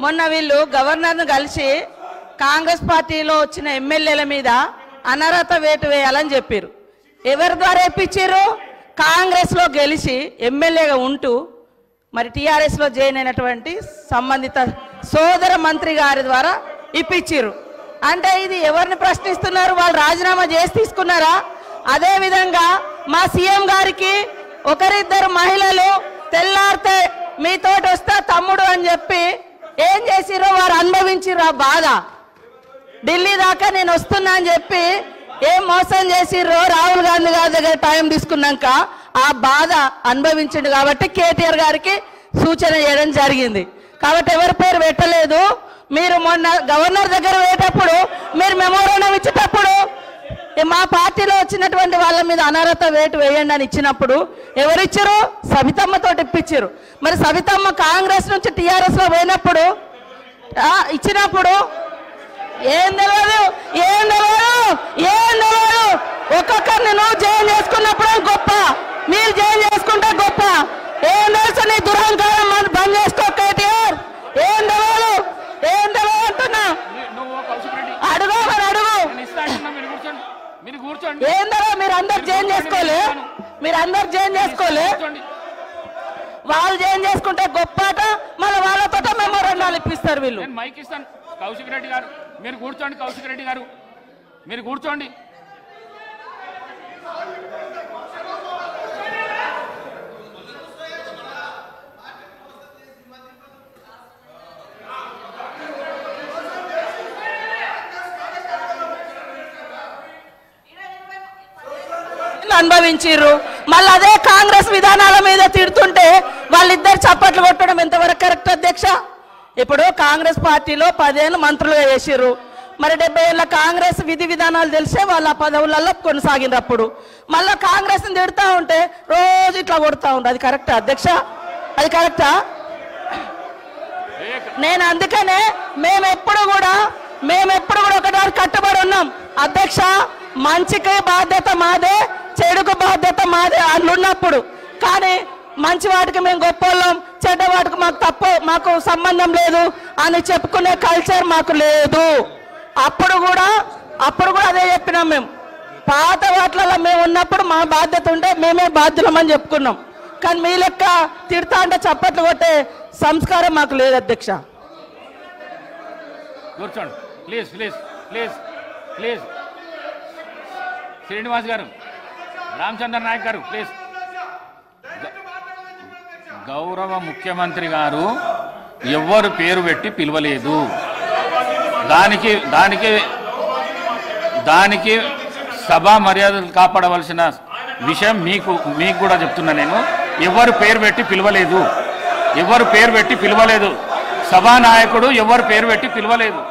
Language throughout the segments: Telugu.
మొన్న వీళ్ళు గవర్నర్ను కలిసి కాంగ్రెస్ పార్టీలో వచ్చిన ఎమ్మెల్యేల మీద అనర్హత వేటు వేయాలని చెప్పారు. ఎవరి ద్వారా ఇప్పించారు? కాంగ్రెస్లో గెలిచి ఎమ్మెల్యేగా ఉంటూ మరి టీఆర్ఎస్లో జాయిన్ అయినటువంటి సంబంధిత సోదర మంత్రి గారి ద్వారా ఇప్పించారు. అంటే ఇది ఎవరిని ప్రశ్నిస్తున్నారు? వాళ్ళు రాజీనామా చేసి తీసుకున్నారా? అదేవిధంగా మా సీఎం గారికి ఒకరిద్దరు మహిళలు తెల్లారితే మీతోటి వస్తా తమ్ముడు అని చెప్పి ఏం చేసిరో వారు అనుభవించిర్రు. ఆ బాధ ఢిల్లీ దాకా నేను వస్తున్నా అని చెప్పి ఏం మోసం చేసిర్రో రాహుల్ గాంధీ గారి దగ్గర టైం తీసుకున్నాక ఆ బాధ అనుభవించిండు. కాబట్టి కేటీఆర్ గారికి సూచన చేయడం జరిగింది. కాబట్టి ఎవరి పేరు పెట్టలేదు. మీరు మొన్న గవర్నర్ దగ్గర పోయేటప్పుడు మీరు మెమోరాండం ఇచ్చేటప్పుడు మా పార్టీలో వచ్చినటువంటి వాళ్ళ మీద అనర్హత వేటు వేయండి అని ఇచ్చినప్పుడు ఎవరిచ్చారు? సబితమ్మతో ఇప్పించారు. మరి సబితమ్మ కాంగ్రెస్ నుంచి టీఆర్ఎస్లో పోయినప్పుడు ఇచ్చినప్పుడు ఏం తెలియదు, ఏం తెలియదు, ఏం తెలియదు. ఒక్కొక్కరిని నువ్వు జాయిన్ చేసుకున్నప్పుడు గొప్ప, మీరు జాయిన్ చేసుకుంటే గొప్ప. ఏం తెలుసు నీ దురహంకారం బంద్ చేసుకో కేటీఆర్. ఏం తెలియదు, ఏం తెలియదు అంటున్నా. అడుగు మరి అడుగు. ఏం తెలియదు? మీరు అందరు జాయిన్ చేసుకోలే, మీరు అందరు జాయిన్ చేసుకోలే. వాళ్ళు జాయిన్ చేసుకుంటే గొప్పట, మళ్ళీ వాళ్ళతో మెమోరాండాలు ఇప్పిస్తారు వీళ్ళు. మైక్ ఇస్తాను. కౌశిక్ రెడ్డి గారు మీరు కూర్చోండి. కౌశిక్ రెడ్డి గారు మీరు కూర్చోండి. అనుభవించిర్రు. మళ్ళీ అదే కాంగ్రెస్ విధానాల మీద తిడుతుంటే వాళ్ళిద్దరు చప్పట్లు కొట్టడం ఎంతవరకు కరెక్ట్ అధ్యక్ష? ఇప్పుడు కాంగ్రెస్ పార్టీలో 10 ఏళ్ళు మంత్రులుగా చేసిర్రు. మరి 70 ఏళ్ళ కాంగ్రెస్ విధి విధానాలు తెలిసే వాళ్ళ పదవులలో కొనసాగినప్పుడు మళ్ళీ కాంగ్రెస్ని తిడుతూ ఉంటే రోజు ఇట్లా కొడుతూ ఉంటారు. అది కరెక్టా అధ్యక్ష? అది కరెక్టా? నేను అందుకనే మేమెప్పుడు కూడా ఒకటి కట్టుబడి ఉన్నాం అధ్యక్ష. మంచికి బాధ్యత మాదే, చెడుకు బాధ్యత మాదే అట్లున్నప్పుడు. కానీ మంచి వాటికి మేము గొప్పవాళ్ళం, చెడ్డ వాటికి మాకు సంబంధం లేదు అని చెప్పుకునే కల్చర్ మాకు లేదు. అప్పుడు కూడా అదే చెప్పినాం. మేము పాత వాటిలలో మేము ఉన్నప్పుడు మా బాధ్యత ఉంటే మేమే బాధ్యులమని చెప్పుకున్నాం. కానీ మీ లెక్క తిడతా అంటే చప్పట్లు కొట్టే సంస్కారం మాకు లేదు అధ్యక్ష. కూర్చోండి please please please please. Srinivas గారు, రామచంద్ర నాయక్ గారు ప్లీజ్. గౌరవ ముఖ్యమంత్రి గారు ఎవ్వరు పేరు పెట్టి పిలవలేదు. దానికి సభా మర్యాదలు కాపాడవలసిన విషయం మీకు కూడా చెప్తున్నా. నేను ఎవరు పేరు పెట్టి పిలవలేదు, ఎవరు పేరు పెట్టి పిలవలేదు. సభానాయకుడు ఎవరు పేరు పెట్టి పిలవలేదు.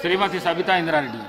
శ్రీమతి సబితా ఇంద్రారెడ్డి.